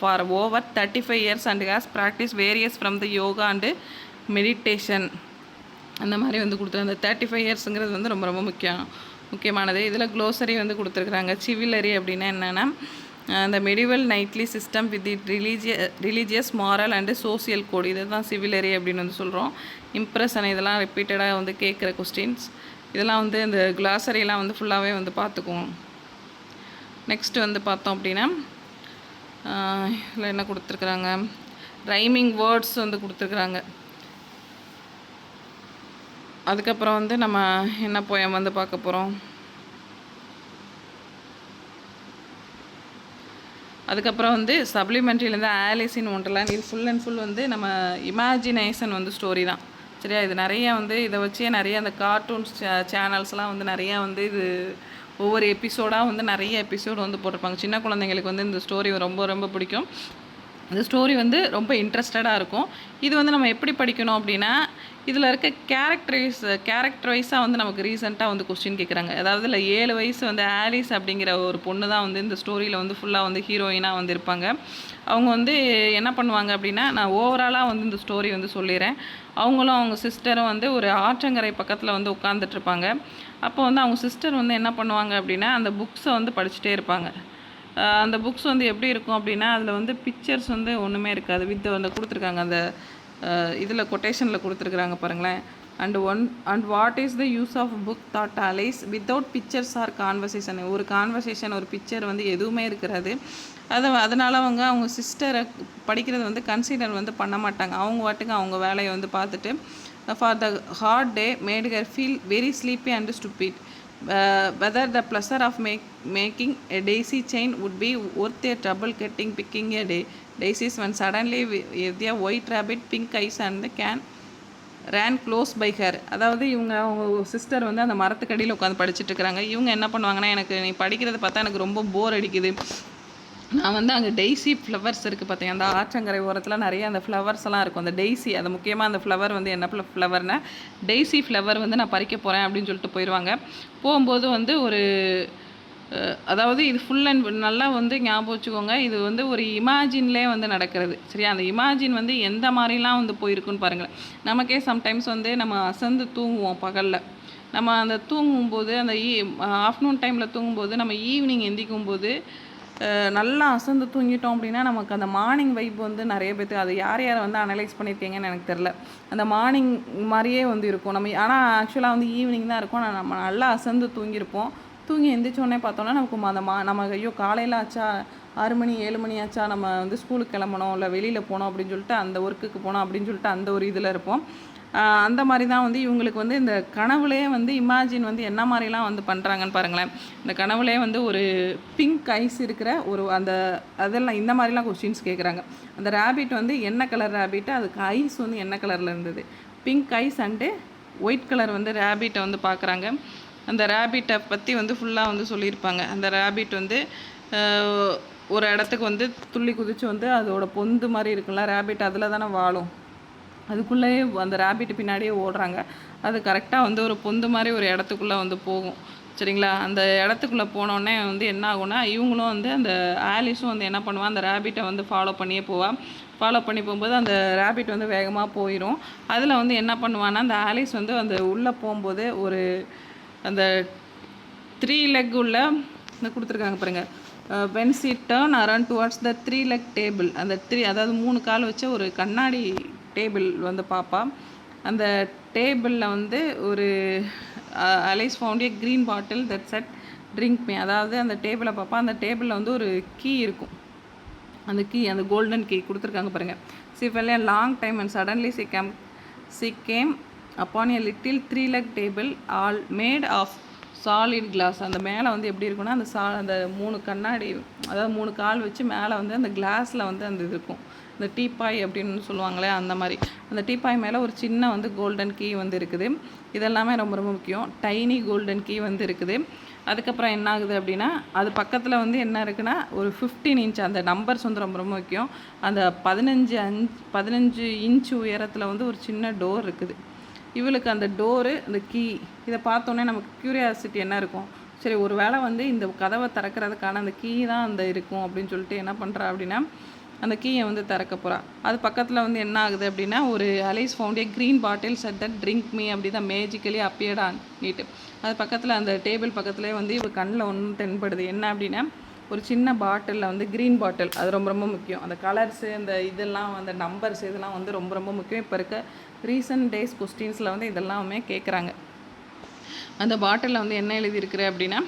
for over 35 years and has practice various from the yoga and meditation. அந்த மாதிரி வந்து கொடுத்துரு. அந்த 35 yearsங்கிறது வந்து ரொம்ப ரொம்ப முக்கியமானது. இதில் க்ளோசரி வந்து கொடுத்துருக்குறாங்க. சிவிலரி அப்படின்னா என்னென்னா அந்த medieval knightly system with it religious moral and social code, இதை தான் சிவிலரி அப்படின்னு வந்து சொல்கிறோம். இம்ப்ரெஷன் இதெல்லாம் ரிப்பீட்டடாக வந்து கேட்குற கொஸ்டின்ஸ், இதெல்லாம் வந்து இந்த க்ளாசரியெலாம் வந்து ஃபுல்லாகவே வந்து பார்த்துக்குவோம். நெக்ஸ்ட்டு வந்து பார்த்தோம் அப்படின்னா இதில் என்ன கொடுத்துருக்குறாங்க, ரைமிங் வேர்ட்ஸ் வந்து கொடுத்துருக்குறாங்க. அதுக்கப்புறம் வந்து நம்ம என்ன போயம் வந்து பார்க்க போகிறோம். அதுக்கப்புறம் வந்து சப்ளிமெண்ட்ரியிலேருந்து ஆலிஸ் இன் ஒண்டர்லேண்ட். இது ஃபுல் அண்ட் ஃபுல் வந்து நம்ம இமேஜினேஷன் வந்து ஸ்டோரி தான். சரியா? இது நிறையா வந்து இதை வச்சே நிறைய அந்த கார்ட்டூன்ஸ் சேனல்ஸ்லாம் வந்து நிறையா வந்து இது ஒவ்வொரு எபிசோடாக வந்து நிறைய எபிசோடு வந்து போட்டிருப்பாங்க. சின்ன குழந்தைங்களுக்கு வந்து இந்த ஸ்டோரி ரொம்ப ரொம்ப பிடிக்கும். இந்த ஸ்டோரி வந்து ரொம்ப இன்ட்ரெஸ்டடாக இருக்கும். இது வந்து நம்ம எப்படி படிக்கணும் அப்படின்னா, இதில் இருக்க கேரக்டர் வைஸாக வந்து நமக்கு ரீசெண்டாக வந்து கொஸ்டின் கேட்குறாங்க. அதாவது இல்லை 7 வயசு வந்து ஆலிஸ் அப்படிங்கிற ஒரு பொண்ணு தான் வந்து இந்த ஸ்டோரியில் வந்து ஃபுல்லாக வந்து ஹீரோயினாக வந்து இருப்பாங்க. அவங்க வந்து என்ன பண்ணுவாங்க அப்படின்னா, நான் ஓவராலாக வந்து இந்த ஸ்டோரி வந்து சொல்லிடுறேன். அவங்களும் அவங்க சிஸ்டரும் வந்து ஒரு ஆற்றங்கரை பக்கத்தில் வந்து உட்காந்துட்ருப்பாங்க. அப்போ வந்து அவங்க சிஸ்டர் வந்து என்ன பண்ணுவாங்க அப்படின்னா, அந்த புக்ஸை வந்து படிச்சுட்டே இருப்பாங்க. அந்த புக்ஸ் வந்து எப்படி இருக்கும் அப்படின்னா, அதில் வந்து பிக்சர்ஸ் வந்து ஒன்றுமே இருக்காது. அந்த கொடுத்துருக்காங்க அந்த இதில் கொட்டேஷனில் கொடுத்துருக்குறாங்க பாருங்களேன். And what is the use of book that Alice without pictures or conversation. ஒரு கான்வர்சேஷன் ஒரு பிக்சர் வந்து எதுவுமே இருக்கிறது. அதனால் அவங்க சிஸ்டரை படிக்கிறது வந்து கன்சிடர் வந்து பண்ண மாட்டாங்க. அவங்க வாட்டுக்கு அவங்க வேலையை வந்து பார்த்துட்டு for the hard day made her feel very sleepy and stupid. Whether the pleasure of making a daisy chain would be worth their trouble picking a daisies when suddenly with a white rabbit, pink eyes and the can ran close by her. அதாவது அவங்க sister வந்து அந்த மரத்துக்கடியில் உட்காந்து படிச்சுட்டு இருக்கிறாங்க. இவங்க என்ன பண்ணுவாங்கன்னா, எனக்கு நீ படிக்கிறத பார்த்தா எனக்கு ரொம்ப போர் அடிக்குது, நான் வந்து அங்கே டெய்ஸி ஃப்ளவர்ஸ் இருக்குது பார்த்தீங்க, அந்த ஆற்றங்கரை ஓரத்தில் நிறைய அந்த ஃப்ளவர்ஸ் எல்லாம் இருக்கும். அந்த டெய்ஸி, அது முக்கியமாக அந்த ஃப்ளவர் வந்து என்ன ஃப்ளவர்னா டெய்ஸி ஃப்ளவர் வந்து நான் பறிக்க போகிறேன் அப்படின்னு சொல்லிட்டு போயிடுவாங்க. போகும்போது வந்து ஒரு அதாவது இது ஃபுல் அண்ட் நல்லா வந்து ஞாபகம் வச்சுக்கோங்க, இது வந்து ஒரு இமேஜின்லேயே வந்து நடக்கிறது. சரியா? அந்த இமேஜின் வந்து எந்த மாதிரிலாம் வந்து போயிருக்குன்னு பாருங்களேன். நமக்கே சம்டைம்ஸ் வந்து நம்ம அசந்து தூங்குவோம் பகலில். நம்ம அந்த தூங்கும்போது அந்த ஆஃப்டர்நூன் டைமில் தூங்கும்போது நம்ம ஈவினிங் எந்திக்கும்போது நல்லா அசந்து தூங்கிட்டோம் அப்படின்னா நமக்கு அந்த மார்னிங் வைப் வந்து நிறைய பேர்த்துக்கு, அது யார் யாரை வந்து அனலைஸ் பண்ணியிருக்கீங்கன்னு எனக்கு தெரில, அந்த மார்னிங் மாதிரியே வந்து இருக்கும். நம்ம ஆனால் ஆக்சுவலாக வந்து ஈவினிங் தான் இருக்கும். ஆனால் நம்ம நல்லா அசந்து தூங்கியிருப்போம். தூங்கி எந்திரிச்சோடனே பார்த்தோன்னா நமக்கு நம்ம ஐயோ காலையில் ஆச்சா, 6 மணி 7 மணி ஆச்சா, நம்ம வந்து ஸ்கூலுக்கு கிளம்பணும், இல்லை வெளியில் போனோம் அப்படின்னு சொல்லிட்டு அந்த ஒர்க்குக்கு போனோம் அப்படின்னு சொல்லிட்டு அந்த ஒரு இதில் இருப்போம். அந்த மாதிரி தான் வந்து இவங்களுக்கு வந்து இந்த கனவுலே வந்து இமேஜின் வந்து என்ன மாதிரிலாம் வந்து பண்ணுறாங்கன்னு பாருங்களேன். இந்த கனவுலே வந்து ஒரு பிங்க் ஐஸ் இருக்கிற ஒரு அதெல்லாம் இந்த மாதிரிலாம் கொஸ்டின்ஸ் கேட்குறாங்க. அந்த ரேபிட் வந்து என்ன கலர் ரேபிட்டு, அதுக்கு ஐஸ் வந்து என்ன கலரில் இருந்தது, pink eyes and white colour வந்து ரேபிட்டை வந்து பார்க்குறாங்க. அந்த ரேபிட்டை பற்றி வந்து ஃபுல்லாக வந்து சொல்லியிருப்பாங்க. அந்த ரேபிட் வந்து ஒரு இடத்துக்கு வந்து துள்ளி குதித்து வந்து அதோட பொந்து மாதிரி இருக்குல்ல ரேபிட், அதில் தானே வாழும். அதுக்குள்ளேயே அந்த ரேபிட் பின்னாடியே ஓடுறாங்க. அது கரெக்டாக வந்து ஒரு பொந்து மாதிரி ஒரு இடத்துக்குள்ளே வந்து போகும். சரிங்களா? அந்த இடத்துக்குள்ளே போனோடனே வந்து என்ன ஆகும்னா, இவங்களும் வந்து அந்த ஆலிஸும் வந்து என்ன பண்ணுவான், அந்த ரேபிட்டை வந்து ஃபாலோ பண்ணியே போவாள். ஃபாலோ பண்ணி போகும்போது அந்த ரேபிட் வந்து வேகமாக போயிடும். அதில் வந்து என்ன பண்ணுவான்னா, அந்த ஆலிஸ் வந்து அந்த உள்ளே போகும்போது ஒரு அந்த 3 லெக் உள்ள இந்த கொடுத்துருக்காங்க பாருங்கள். when she turn around towards the 3 leg table, அந்த அதாவது 3 கால் வச்ச ஒரு கண்ணாடி டேபிள் வந்து பார்ப்பா. அந்த டேபிளில் வந்து ஒரு Alice found a green bottle that said drink me. அதாவது அந்த டேபிளை பார்ப்பா. அந்த டேபிளில் வந்து ஒரு கீ இருக்கும். அந்த அந்த கோல்டன் கீ கொடுத்துருக்காங்க பாருங்கள். she fell a long time and suddenly she came upon a little 3 leg table all made of solid glass. அந்த மேலே வந்து எப்படி இருக்குன்னா, அந்த 3 கண்ணாடி, அதாவது 3 கால் வச்சு மேலே வந்து அந்த கிளாஸில் வந்து அந்த இது இருக்கும். இந்த டீப்பாய் அப்படின்னு சொல்லுவாங்களே அந்த மாதிரி. அந்த டீப்பாய் மேலே ஒரு சின்ன வந்து கோல்டன் கீ வந்து இருக்குது. இதெல்லாமே ரொம்ப ரொம்ப முக்கியம். டைனி கோல்டன் கீ வந்து இருக்குது. அதுக்கப்புறம் என்ன ஆகுது அப்படின்னா, அது பக்கத்தில் வந்து என்ன இருக்குன்னா, ஒரு 15 இன்ச் அந்த நம்பர்ஸ் வந்து ரொம்ப ரொம்ப முக்கியம். அந்த 15 இன்ச் உயரத்தில் வந்து ஒரு சின்ன டோர் இருக்குது. இவளுக்கு அந்த டோரு, அந்த கீ, இதை பார்த்தோன்னே நமக்கு க்யூரியாசிட்டி என்ன இருக்கும், சரி ஒரு வேளை வந்து இந்த கதவை திறக்கிறதுக்கான அந்த கீ தான் அந்த இருக்கும் அப்படின்னு சொல்லிட்டு என்ன பண்ணுறா அப்படின்னா, அந்த கீயை வந்து திறக்க போகிறா. அது பக்கத்தில் வந்து என்ன ஆகுது அப்படின்னா, ஒரு Alice found a green bottle said that drink me அப்படி தான் மேஜிக்கலி அப்பியர்ட் ஆன் நீட்டு. அது பக்கத்தில் அந்த டேபிள் பக்கத்துலேயே வந்து இவள் கண்ணில் ஒன்றும் தென்படுது. என்ன அப்படின்னா, ஒரு சின்ன பாட்டிலில் வந்து க்ரீன் பாட்டில், அது ரொம்ப ரொம்ப முக்கியம். அந்த கலர்ஸு, அந்த இதெல்லாம் அந்த நம்பர்ஸ் இதெல்லாம் வந்து ரொம்ப ரொம்ப முக்கியம். இப்போ இருக்க ரீசன்ட் டேஸ் கொஸ்டின்ஸில் வந்து இதெல்லாமே கேட்குறாங்க. அந்த பாட்டிலில் வந்து என்ன எழுதியிருக்குற அப்படின்னா,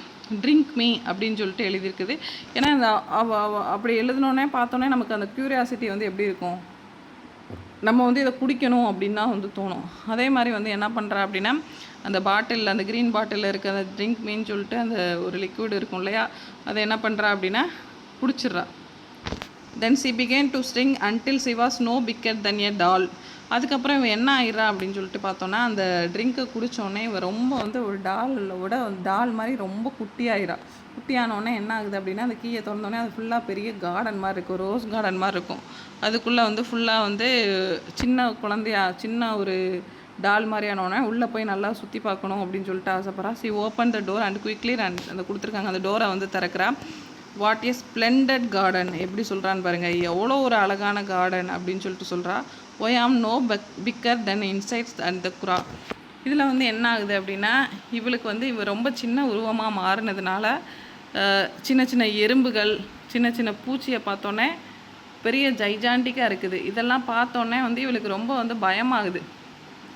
ட்ரிங்க் மீ அப்படின்னு சொல்லிட்டு எழுதியிருக்குது. ஏன்னா அந்த அப்படி எழுதினோடனே பார்த்தோன்னே நமக்கு அந்த க்யூரியாசிட்டி வந்து எப்படி இருக்கும், நம்ம வந்து இதை குடிக்கணும் அப்படின்னு தான் வந்து தோணும். அதே மாதிரி வந்து என்ன பண்ணுறா அப்படின்னா, அந்த பாட்டில், அந்த க்ரீன் பாட்டிலில் இருக்க அந்த ட்ரிங்க் மீன்னு சொல்லிட்டு அந்த ஒரு லிக்விட் இருக்கும் இல்லையா, அதை என்ன பண்ணுறா அப்படின்னா குடிச்சிட்றா. தென் she began to sing until she was no bigger than a doll. அதுக்கப்புறம் இவன் என்ன ஆயிடுறா அப்படின்னு சொல்லிட்டு பார்த்தோன்னா, அந்த ட்ரிங்க்கை குடித்தோடனே இவன் ரொம்ப வந்து ஒரு டால் மாதிரி ரொம்ப குட்டியாயிரா. குட்டியானோடனே என்ன ஆகுது அப்படின்னா, அந்த கீயை திறந்தோடனே அது ஃபுல்லாக பெரிய கார்டன் மாதிரி இருக்கும், ரோஸ் கார்டன் மாதிரி இருக்கும். அதுக்குள்ளே வந்து ஃபுல்லாக வந்து சின்ன ஒரு டால் மாதிரியானோடனே உள்ளே போய் நல்லா சுற்றி பார்க்கணும் அப்படின்னு சொல்லிட்டு ஆசைப்பட்றா. Open the door and quickly அந்த கொடுத்துருக்காங்க, அந்த டோரை வந்து திறக்கிறா. வாட் இஸ் ஸ்ப்ளெண்டட் கார்டன், எப்படி சொல்கிறான்னு பாருங்கள், எவ்வளோ ஒரு அழகான கார்டன் அப்படின்னு சொல்லிட்டு சொல்கிறா. Why am no bigger than insides and the குரா. இதில் வந்து என்ன ஆகுது அப்படின்னா, இவளுக்கு வந்து இவ ரொம்ப சின்ன உருவமாக மாறினதுனால சின்ன சின்ன எறும்புகள், சின்ன சின்ன பூச்சியை பார்த்தோன்னே பெரிய ஜைஜாண்டிக்காக இருக்குது. இதெல்லாம் பார்த்தோன்னே வந்து இவளுக்கு ரொம்ப வந்து பயமாகுது.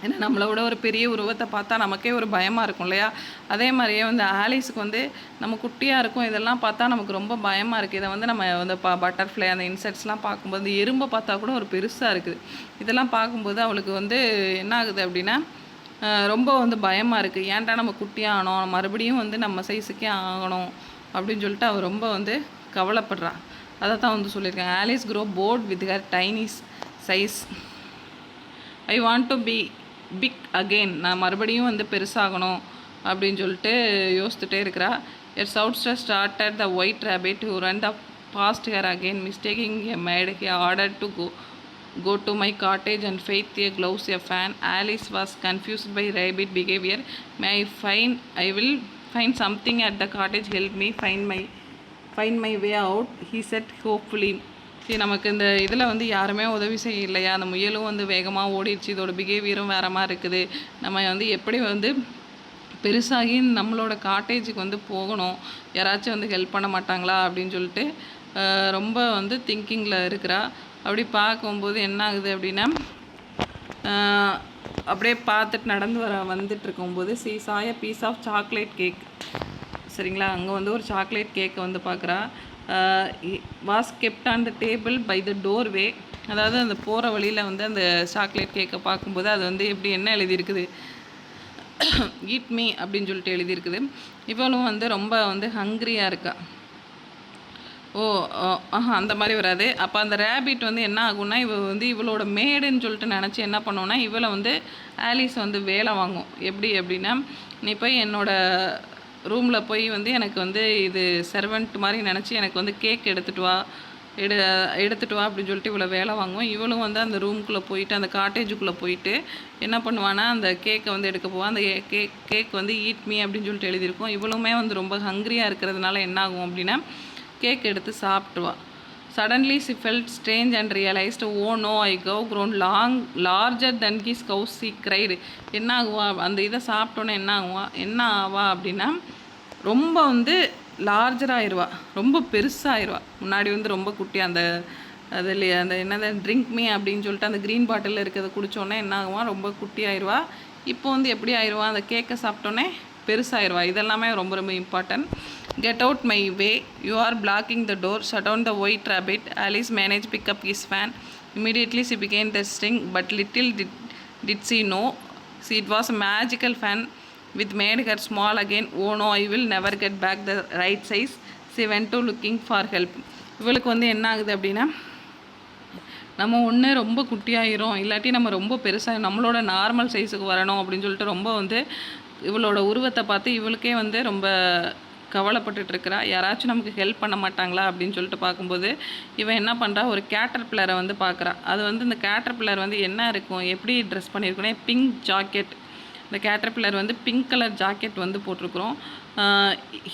ஏன்னா நம்மளை விட ஒரு பெரிய உருவத்தை பார்த்தா நமக்கே ஒரு பயமாக இருக்கும் இல்லையா? அதே மாதிரியே வந்து ஆலிஸுக்கு வந்து நம்ம குட்டியாக இருக்கும், இதெல்லாம் பார்த்தா நமக்கு ரொம்ப பயமாக இருக்குது. இதை வந்து நம்ம வந்து பட்டர்ஃப்ளை அந்த இன்செக்ட்ஸ்லாம் பார்க்கும்போது, எறும்பை பார்த்தா கூட ஒரு பெருசாக இருக்குது. இதெல்லாம் பார்க்கும்போது அவளுக்கு வந்து என்ன ஆகுது அப்படின்னா, ரொம்ப வந்து பயமாக இருக்குது. ஏன்டா நம்ம குட்டியாக ஆனோம், மறுபடியும் வந்து நம்ம சைஸுக்கே ஆகணும் அப்படின்னு சொல்லிட்டு அவள் ரொம்ப வந்து கவலைப்படுறா. அதை தான் வந்து சொல்லியிருக்காங்க. Alice grow bored with her tiny size. I want to be big again. நான் மறுபடியும் வந்து பெருசாகணும் அப்படின்னு சொல்லிட்டு யோசிச்சுட்டே இருக்கிறா. At shouter started the white rabbit who run the past her again mistaking a maid he order to go to my cottage and faith a gloves a fan. Alice was confused by rabbit behavior. I will find something at the cottage, help me find my way out, he said hopefully. சரி, நமக்கு இந்த இதில் வந்து யாருமே உதவி செய்யலையா? அந்த முயலும் வந்து வேகமாக ஓடிடுச்சு, இதோட பிஹேவியரும் வேற மாதிரி இருக்குது. நம்ம வந்து எப்படி வந்து பெருசாகி நம்மளோட காட்டேஜுக்கு வந்து போகணும், யாராச்சும் வந்து ஹெல்ப் பண்ண மாட்டாங்களா அப்படின்னு சொல்லிட்டு ரொம்ப வந்து திங்கிங்கில் இருக்கிறா. அப்படி பார்க்கும்போது என்ன ஆகுது அப்படின்னா, அப்படியே பார்த்துட்டு வந்துட்டு இருக்கும்போது சாய பீஸ் ஆஃப் சாக்லேட் கேக். சரிங்களா, அங்கே வந்து ஒரு சாக்லேட் கேக்கை வந்து பார்க்குறா. Was kept on the table by the doorway. அதாவது அந்த போகிற வழியில் வந்து அந்த சாக்லேட் கேக்கை பார்க்கும்போது அது வந்து எப்படி என்ன எழுதியிருக்குது, ஈட் மீ அப்படின்னு சொல்லிட்டு எழுதியிருக்குது. இவளும் வந்து ரொம்ப வந்து ஹங்க்ரியாக இருக்கா. அந்த மாதிரி வராது. அப்போ அந்த ரேபிட் வந்து என்ன ஆகும்னா, இவளோட மேடுன்னு சொல்லிட்டு நினச்சி என்ன பண்ணுவோன்னா, இவளை வந்து ஆலிஸ் வந்து வேலை வாங்கும். எப்படி அப்படின்னா, நீ போய் என்னோடய ரூமில் போய் வந்து எனக்கு வந்து இது சர்வெண்ட் மாதிரி நினச்சி எனக்கு வந்து கேக் எடுத்துகிட்டு வா அப்படின்னு சொல்லிட்டு இவளை வேலை வாங்குவோம். இவளும் வந்து அந்த ரூம்குள்ளே போயிட்டு, அந்த காட்டேஜுக்குள்ளே போயிட்டு என்ன பண்ணுவான்னா, அந்த கேக்கை வந்து எடுக்க போவான். அந்த கேக் வந்து ஈட் மீ அப்படின்னு சொல்லிட்டு எழுதியிருக்கும். இவளுமே வந்து ரொம்ப ஹங்க்ரியாக இருக்கிறதுனால என்ன ஆகும் அப்படின்னா, கேக் எடுத்து சாப்பிட்டுவா. Suddenly she felt strange and realised, oh no, I have grown larger than his house, she cried. என்ன ஆகுவா, அந்த இதை சாப்பிட்டோன்னே என்ன ஆவா அப்படின்னா, ரொம்ப வந்து லார்ஜராகிடுவா, ரொம்ப பெருசாகிடுவா. முன்னாடி வந்து ரொம்ப குட்டி, அந்த என்னது ட்ரிங்க் மீ அப்படின்னு சொல்லிட்டு அந்த க்ரீன் பாட்டிலில் இருக்கிறத குடித்தோன்னே என்ன ஆகுவான், ரொம்ப குட்டி ஆயிடுவா. இப்போ வந்து எப்படி ஆயிடுவா, அந்த கேக்கை சாப்பிட்டோன்னே பெருசாகிடுவா. இதெல்லாமே ரொம்ப ரொம்ப important. Get out my way, you are blocking the door, shut down the white rabbit. Alice managed pick up his fan. Immediately she began the sting, but little did she know, it was a magical fan which made her small again. Oh no, I will never get back the right size. She went to looking for help. இவளுக்கு வந்து என்ன ஆகுது அப்படின்னா, நம்ம ஒன்று ரொம்ப குட்டியாயிரும், இல்லாட்டி நம்ம ரொம்ப பெருசாக நம்மளோட நார்மல் சைஸுக்கு வரணும் அப்படின்னு சொல்லிட்டு ரொம்ப வந்து இவளோட உருவத்தை பார்த்து இவளுக்கே வந்து ரொம்ப கவலைப்பட்டுட்ருக்கிறா. யாராச்சும் நமக்கு ஹெல்ப் பண்ண மாட்டாங்களா அப்படின்னு சொல்லிட்டு பார்க்கும்போது இவன் என்ன பண்ணுறா, ஒரு கேட்டர்பில்லரை வந்து பார்க்குறா. அது வந்து இந்த கேட்டர்பில்லர் வந்து என்ன இருக்கும், எப்படி ட்ரெஸ் பண்ணியிருக்கோன்னே, பிங்க் ஜாக்கெட். இந்த கேட்டர்பில்லர் வந்து பிங்க் கலர் ஜாக்கெட் வந்து போட்டிருக்கிறோம்.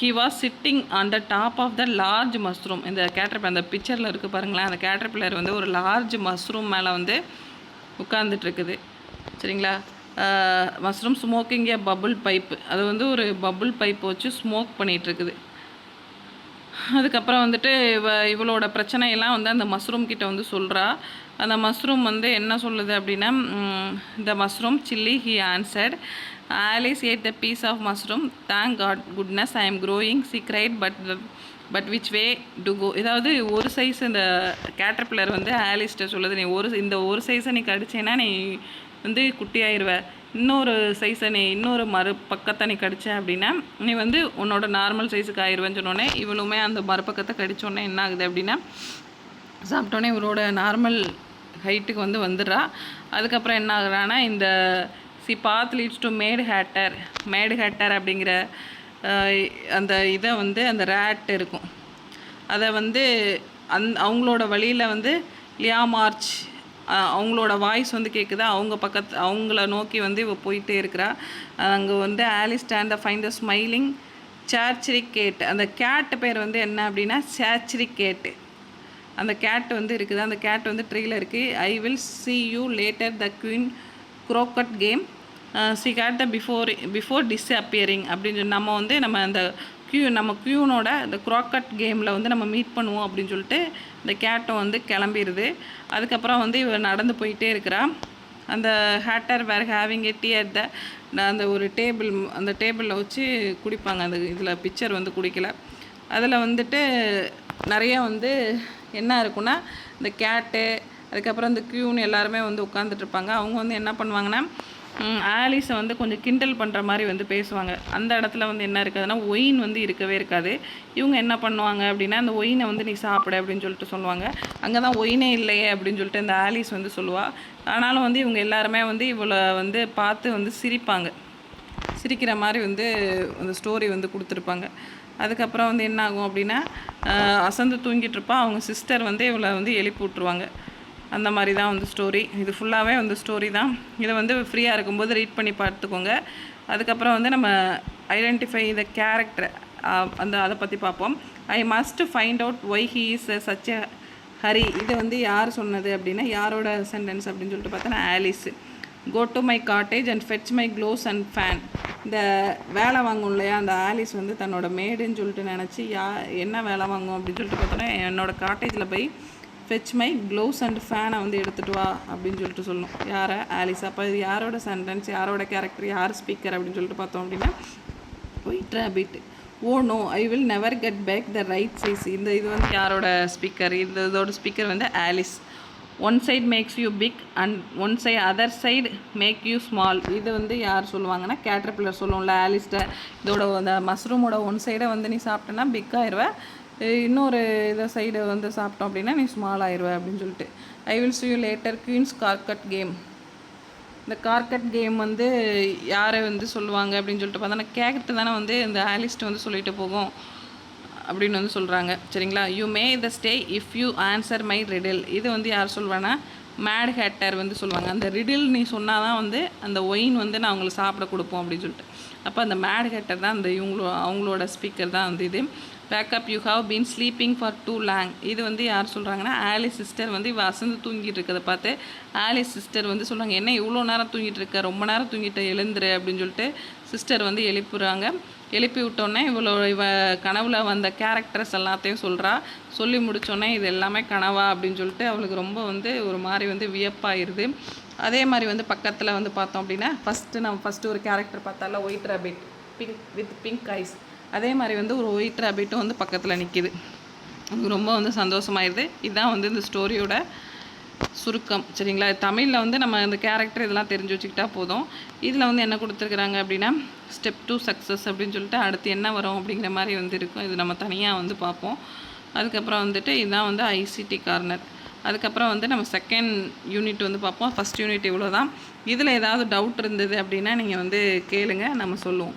He was sitting on the top of the large mushroom. இந்த கேட்டர்பில்லர் அந்த பிக்சரில் இருக்குது பாருங்களேன், அந்த கேட்டர்பில்லர் வந்து ஒரு லார்ஜ் மஷ்ரூம் மேலே வந்து உட்காந்துட்ருக்குது. சரிங்களா, மஷ்ரூம் ஸ்மோக்கிங் ஏ பபுள் பைப்பு. அது வந்து ஒரு பபுள் பைப் வச்சு ஸ்மோக் பண்ணிகிட்ருக்குது. அதுக்கப்புறம் வந்துட்டு இவளோட பிரச்சனையெல்லாம் வந்து அந்த மஷ்ரூம் கிட்ட வந்து சொல்கிறா. அந்த மஷ்ரூம் வந்து என்ன சொல்லுது அப்படின்னா, the mushroom silly, he answered. Alice ate the piece of mushroom, thank God goodness I am growing, she cried, but which way to go. ஏதாவது ஒரு சைஸ் இந்த கேட்டர்பில்லர் வந்து ஆலிஸ்கிட்ட சொல்லுது, நீ இந்த ஒரு சைஸை நீ கடிச்சேன்னா நீ வந்து குட்டியாயிருவ, இன்னொரு சைஸை நீ இன்னொரு பக்கத்தை நீ கடிச்ச அப்படின்னா நீ வந்து உன்னோட நார்மல் சைஸுக்கு ஆயிடுவேன்னு சொன்னோடனே இவளுமே அந்த மறுபக்கத்தை கடித்தோடனே என்ன ஆகுது அப்படின்னா, சாப்பிட்டோன்னே இவளோட நார்மல் ஹைட்டுக்கு வந்து வந்துடுறா. அதுக்கப்புறம் என்ன ஆகுறான்னா, இந்த பாத் லீட்ஸ் டு மேடு ஹேட்டர் அப்படிங்கிற அந்த இதை வந்து அந்த ரேட் இருக்கும், அதை வந்து அவங்களோட வழியில் வந்து லியா மார்ச் அவங்களோட வாய்ஸ் வந்து கேட்குதா, அவங்கள நோக்கி வந்து இவ போயிட்டே இருக்கிறா. அங்கே வந்து Alice stand find the smiling Cheshire cat. அந்த கேட்டு பேர் வந்து என்ன அப்படின்னா சேர்ச்ரி கேட்டு. அந்த கேட் வந்து இருக்குது, அந்த கேட் வந்து ட்ரீயில் இருக்குது. I will see you later the queen croquet game see cat the before disappearing அப்படின்னு சொல்லி நம்ம அந்த க்யூனோட இந்த குரோக்கட் கேமில் வந்து நம்ம மீட் பண்ணுவோம் அப்படின்னு சொல்லிட்டு இந்த கேட்டும் வந்து கிளம்பிடுது. அதுக்கப்புறம் வந்து இவ நடந்து போயிட்டே இருக்கிறா. அந்த hatter were having a tea at அந்த ஒரு அந்த டேபிளில் வச்சு குடிப்பாங்க. அந்த இதில் பிக்சர் வந்து குடிக்கல. அதில் வந்துட்டு நிறையா வந்து என்ன இருக்குன்னா, இந்த கேட்டு அதுக்கப்புறம் இந்த க்யூன்னு எல்லாருமே வந்து உட்காந்துட்ருப்பாங்க. அவங்க வந்து என்ன பண்ணுவாங்கன்னா, ஆலிஸை வந்து கொஞ்சம் கிண்டல் பண்ணுற மாதிரி வந்து பேசுவாங்க. அந்த இடத்துல வந்து என்ன இருக்காதுன்னா, ஒயின் வந்து இருக்கவே இருக்காது. இவங்க என்ன பண்ணுவாங்க அப்படின்னா, அந்த ஒயினை வந்து நீ சாப்பிட அப்படின்னு சொல்லிட்டு சொல்லுவாங்க. அங்கே தான் ஒயினே இல்லையே அப்படின்னு சொல்லிட்டு இந்த ஆலிஸ் வந்து சொல்லுவாள். ஆனாலும் வந்து இவங்க எல்லாருமே வந்து இவளை வந்து பார்த்து வந்து சிரிக்கிற மாதிரி வந்து அந்த ஸ்டோரி வந்து கொடுத்துருப்பாங்க. அதுக்கப்புறம் வந்து என்ன ஆகும் அப்படின்னா, அசந்து தூங்கிட்டு அவங்க சிஸ்டர் வந்து இவளை வந்து எழுப்பி விட்ருவாங்க. அந்த மாதிரி தான் வந்து ஸ்டோரி. இது ஃபுல்லாகவே வந்து ஸ்டோரி தான். இதை வந்து ஃப்ரீயாக இருக்கும்போது ரீட் பண்ணி பார்த்துக்கோங்க. அதுக்கப்புறம் வந்து நம்ம ஐடென்டிஃபை த கேரக்டர் அதை பற்றி பார்ப்போம். I must find out Y he is such a Hari. இது வந்து யார் சொன்னது அப்படின்னா, யாரோட சென்டென்ஸ் அப்படின்னு சொல்லிட்டு பார்த்தோன்னா Alice. Go to my cottage and fetch my gloves and fan. இந்த வேலை வாங்கும் இல்லையா, அந்த ஆலிஸ் வந்து தன்னோட மேடுன்னு சொல்லிட்டு நினச்சி என்ன வேலை வாங்கும் அப்படின்னு சொல்லிட்டு பார்த்தோன்னா, என்னோடய காட்டேஜில் போய் ஃபெச் மை க்ளவுஸ் அண்ட் ஃபேனை வந்து எடுத்துகிட்டு வா அப்படின்னு சொல்லிட்டு சொல்லணும். யாரை? ஆலிஸ். அப்போ இது யாரோட சென்டென்ஸ், யாரோட கேரக்டர், யார் ஸ்பீக்கர் அப்படின்னு சொல்லிட்டு பார்த்தோம் அப்படின்னா, white rabbit. Oh no I will never get back the right size. இது வந்து யாரோட ஸ்பீக்கர்? இதோட ஸ்பீக்கர் வந்து Alice. One side makes you big and other side make you small. இது வந்து யார் சொல்லுவாங்கன்னா, கேட்டர்பில்லர் சொல்லுவோம்ல ஆலிஸ்ட்டை. இதோட அந்த மஷ்ரூமோட ஒன் சைடை வந்து நீ சாப்பிட்டேன்னா பிக் ஆயிடுவேன், இன்னொரு இதை சைடு வந்து சாப்பிட்டோம் அப்படின்னா நீ ஸ்மால் ஆயிடுவேன் அப்படின்னு சொல்லிட்டு. I will see you later queen's croquet game. இந்த கார்கட் கேம் வந்து யாரை வந்து சொல்லுவாங்க அப்படின்னு சொல்லிட்டு பார்த்தா, கேட்டு தானே வந்து இந்த ஆலிஸ்ட் வந்து சொல்லிட்டு போகும் அப்படின்னு வந்து சொல்கிறாங்க. சரிங்களா? You may the stay if you answer my riddle. இது வந்து யார் சொல்வானா, மேட் ஹேட்டர் வந்து சொல்லுவாங்க. அந்த ரிடில் நீ சொன்னால் தான் வந்து அந்த ஒயின் வந்து நான் அவங்களுக்கு சாப்பிட கொடுப்போம் அப்படின்னு சொல்லிட்டு. அப்போ அந்த மேட் ஹேட்டர் தான் அந்த அவங்களோட ஸ்பீக்கர் தான் வந்து இது. Backup you have been sleeping for too long. இது வந்து யார் சொல்கிறாங்கன்னா, ஆலிஸ் சிஸ்டர் வந்து இவ அசந்து தூங்கிட்டு இருக்கிறத பார்த்து ஆலிஸ் சிஸ்டர் வந்து சொல்கிறாங்க, என்ன இவ்வளோ நேரம் தூங்கிட்டு இருக்க, ரொம்ப நேரம் தூங்கிட்டு எழுந்துரு அப்படின்னு சொல்லிட்டு சிஸ்டர் வந்து எழுப்புறாங்க. எழுப்பி விட்டோன்னே இவ கனவுல வந்த கேரக்டர்ஸ் எல்லாத்தையும் சொல்கிறா. சொல்லி முடித்தோடனே இது எல்லாமே கனவா அப்படின்னு சொல்லிட்டு அவளுக்கு ரொம்ப வந்து ஒரு மாதிரி வந்து வியப்பாயிருது. அதே மாதிரி வந்து பக்கத்தில் வந்து பார்த்தோம் அப்படின்னா, ஃபஸ்ட்டு ஒரு கேரக்டர் பார்த்தால white rabbit with pink eyes. அதே மாதிரி வந்து ஒரு ஒயிட் ரேபிட்டும் வந்து பக்கத்தில் நிற்கிது. எனக்கு ரொம்ப வந்து சந்தோஷமாயிருது. இதுதான் வந்து இந்த ஸ்டோரியோட சுருக்கம். சரிங்களா? தமிழில் வந்து நம்ம இந்த கேரக்டர் இதெல்லாம் தெரிஞ்சு வச்சுக்கிட்டா போதும். இதில் வந்து என்ன கொடுத்துருக்குறாங்க அப்படின்னா, ஸ்டெப் 2 சக்ஸஸ் அப்படின்னு சொல்லிட்டு அடுத்து என்ன வரும் அப்படிங்கிற மாதிரி வந்து இருக்கும். இது நம்ம தனியாக வந்து பார்ப்போம். அதுக்கப்புறம் வந்துட்டு இதுதான் வந்து ஐசிடி கார்னர். அதுக்கப்புறம் வந்து நம்ம செகண்ட் யூனிட் வந்து பார்ப்போம். ஃபஸ்ட் யூனிட் இவ்வளோ தான். இதில் ஏதாவது டவுட் இருந்தது அப்படின்னா நீங்கள் வந்து கேளுங்க, நம்ம சொல்லுவோம்.